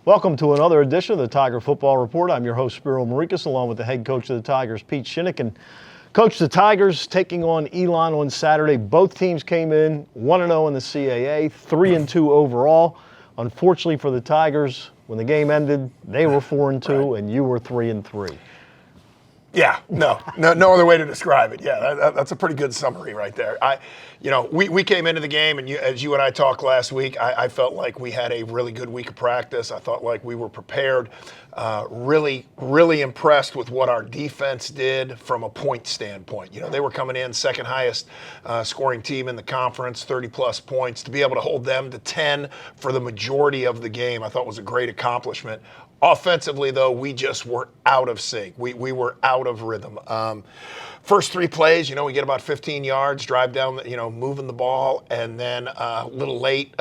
Welcome to another edition of the Tiger Football Report. I'm your host, Spiro Marikas, along with the head coach of the Tigers, Pete Shinnick. And Coach, the Tigers taking on Elon on Saturday. Both teams came in 1-0 in the CAA, 3-2 overall. Unfortunately for the Tigers, when the game ended, they were 4-2, right, and you were 3-3. Yeah, no other way to describe it. Yeah, that's a pretty good summary right there. We came into the game, and as you and I talked last week, I felt like we had a really good week of practice. I thought like we were prepared. Really impressed with what our defense did from a point standpoint. They were coming in second highest scoring team in the conference, 30-plus points. To be able to hold them to 10 for the majority of the game, I thought was a great accomplishment. Offensively, though, we just were out of sync. We were out of rhythm. First three plays, we get about 15 yards, drive down, moving the ball, and then a little late.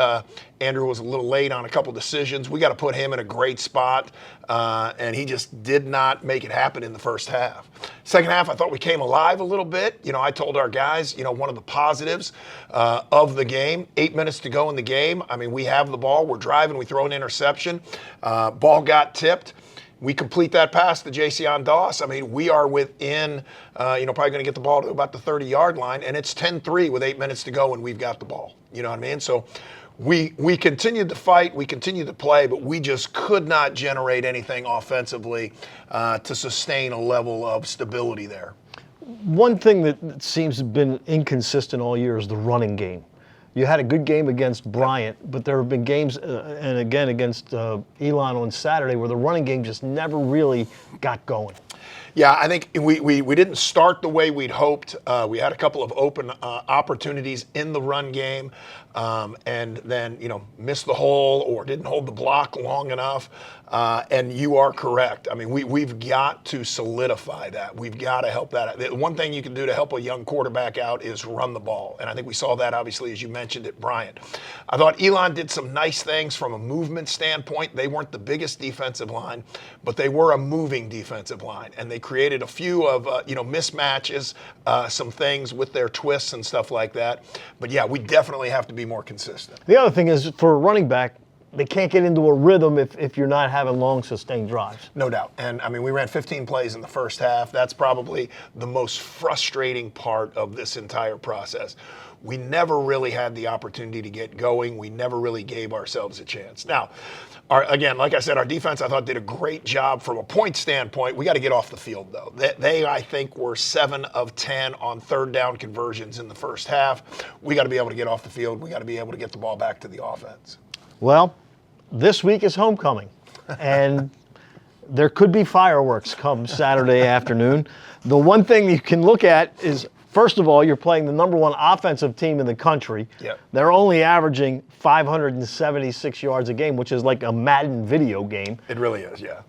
Andrew was a little late on a couple decisions. We got to put him in a great spot, and he just did not make it happen in the first half. Second half, I thought we came alive a little bit. I told our guys, one of the positives of the game, 8 minutes to go in the game. I mean, we have the ball, we're driving, we throw an interception. Ball got tipped. We complete that pass to Jason Doss. I mean, we are within, probably going to get the ball to about the 30-yard line, and it's 10-3 with 8 minutes to go, and we've got the ball. You know what I mean? So we continued to fight, we continued to play, but we just could not generate anything offensively to sustain a level of stability there. One thing that seems to have been inconsistent all year is the running game. You had a good game against Bryant, but there have been games, and again against Elon on Saturday, where the running game just never really got going. Yeah, I think we didn't start the way we'd hoped. We had a couple of open opportunities in the run game, and then missed the hole or didn't hold the block long enough. And you are correct. I mean, we've got to solidify that. We've got to help that out. The one thing you can do to help a young quarterback out is run the ball. And I think we saw that, obviously, as you mentioned, at Bryant. I thought Elon did some nice things from a movement standpoint. They weren't the biggest defensive line, but they were a moving defensive line. And they created a few of, mismatches, some things with their twists and stuff like that. But, yeah, we definitely have to be more consistent. The other thing is, for a running back, they can't get into a rhythm if you're not having long, sustained drives. No doubt. And, I mean, we ran 15 plays in the first half. That's probably the most frustrating part of this entire process. We never really had the opportunity to get going. We never really gave ourselves a chance. Now, again, like I said, our defense, I thought, did a great job from a point standpoint. We got to get off the field, though. They, I think, were 7 of 10 on third down conversions in the first half. We got to be able to get off the field. We got to be able to get the ball back to the offense. Well, this week is homecoming, and there could be fireworks come Saturday afternoon. The one thing you can look at is, first of all, you're playing the number one offensive team in the country. Yep. They're only averaging 576 yards a game, which is like a Madden video game. It really is, yeah.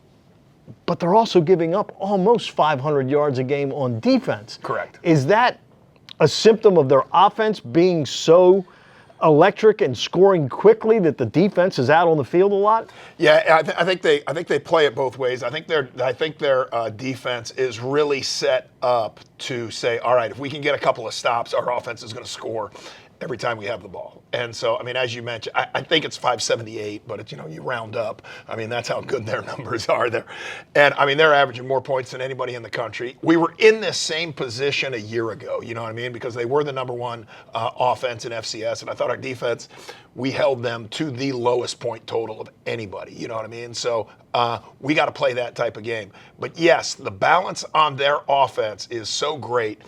But they're also giving up almost 500 yards a game on defense. Correct. Is that a symptom of their offense being so electric and scoring quickly that the defense is out on the field a lot? Yeah, I think they play it both ways. I think their defense is really set up to say, all right, if we can get a couple of stops, our offense is going to score every time we have the ball. And so, I mean, as you mentioned, I think it's 578, but it's, you round up. I mean, that's how good their numbers are there. And, I mean, they're averaging more points than anybody in the country. We were in this same position a year ago, you know what I mean? Because they were the number one offense in FCS, and I thought our defense, we held them to the lowest point total of anybody, you know what I mean? So we got to play that type of game. But, yes, the balance on their offense is so great,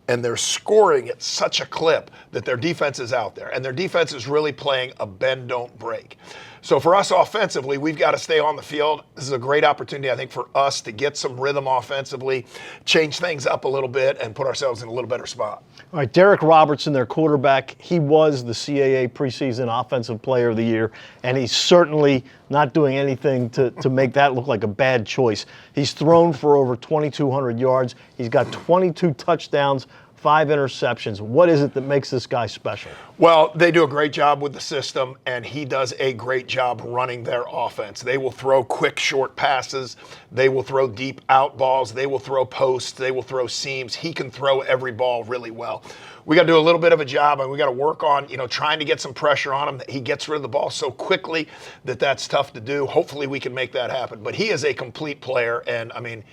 and they're scoring at such a clip that their defense is out there. And their defense is really playing a bend, don't break. So for us offensively, we've got to stay on the field. This is a great opportunity, I think, for us to get some rhythm offensively, change things up a little bit, and put ourselves in a little better spot. All right, Derek Robertson, their quarterback, he was the CAA preseason Offensive Player of the Year, and he's certainly not doing anything to make that look like a bad choice. He's thrown for over 2,200 yards. He's got 22 touchdowns, 5 interceptions. What is it that makes this guy special? Well, they do a great job with the system, and he does a great job running their offense. They will throw quick, short passes. They will throw deep out balls. They will throw posts. They will throw seams. He can throw every ball really well. We got to do a little bit of a job, and we got to work on, trying to get some pressure on him. He gets rid of the ball so quickly that that's tough to do. Hopefully we can make that happen. But he is a complete player, and,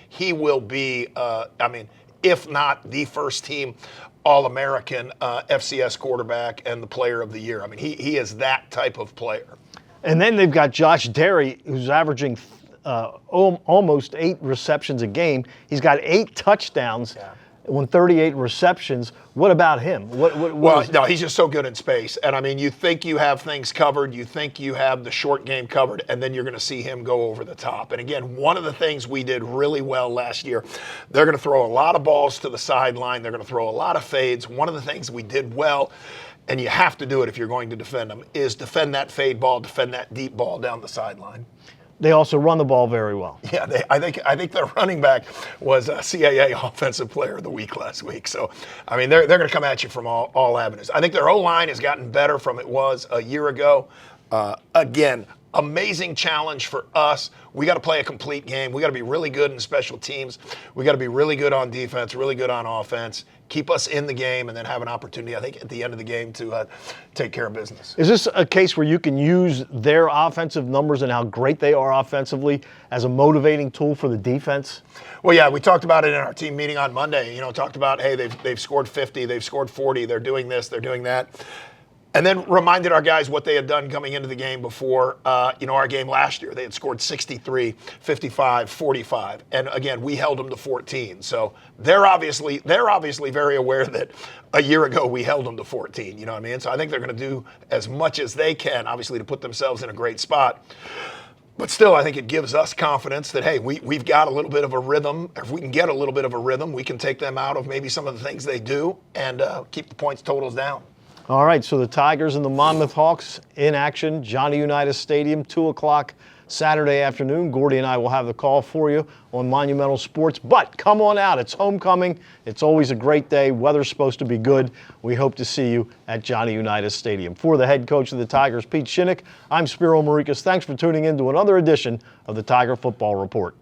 he will be, if not the first team All-American FCS quarterback and the player of the year. He is that type of player. And then they've got Josh Derry, who's averaging almost 8 receptions a game. He's got 8 touchdowns. Yeah. On 38 receptions. What about him? No, he's just so good in space. And you think you have things covered, you think you have the short game covered, and then you're going to see him go over the top. And again, one of the things we did really well last year, they're going to throw a lot of balls to the sideline. They're going to throw a lot of fades. One of the things we did well, and you have to do it if you're going to defend them, is defend that fade ball, defend that deep ball down the sideline. They also run the ball very well. Yeah, I think their running back was a CAA Offensive Player of the Week last week. So, they're going to come at you from all avenues. I think their O-line has gotten better from it was a year ago. Again, amazing challenge for us. We got to play a complete game. We got to be really good in special teams. We got to be really good on defense, really good on offense. Keep us in the game, and then have an opportunity, I think, at the end of the game to take care of business. Is this a case where you can use their offensive numbers and how great they are offensively as a motivating tool for the defense? Well, yeah, we talked about it in our team meeting on Monday. Talked about, hey, they've scored 50, they've scored 40, they're doing this, they're doing that. And then reminded our guys what they had done coming into the game before, our game last year. They had scored 63, 55, 45. And again, we held them to 14. So they're obviously very aware that a year ago we held them to 14. So I think they're going to do as much as they can, obviously, to put themselves in a great spot. But still, I think it gives us confidence that, hey, we've got a little bit of a rhythm. If we can get a little bit of a rhythm, we can take them out of maybe some of the things they do and keep the points totals down. All right, so the Tigers and the Monmouth Hawks in action, Johnny Unitas Stadium, 2 o'clock Saturday afternoon. Gordy and I will have the call for you on Monumental Sports. But come on out. It's homecoming. It's always a great day. Weather's supposed to be good. We hope to see you at Johnny Unitas Stadium. For the head coach of the Tigers, Pete Shinnick, I'm Spiro Marikas. Thanks for tuning in to another edition of the Tiger Football Report.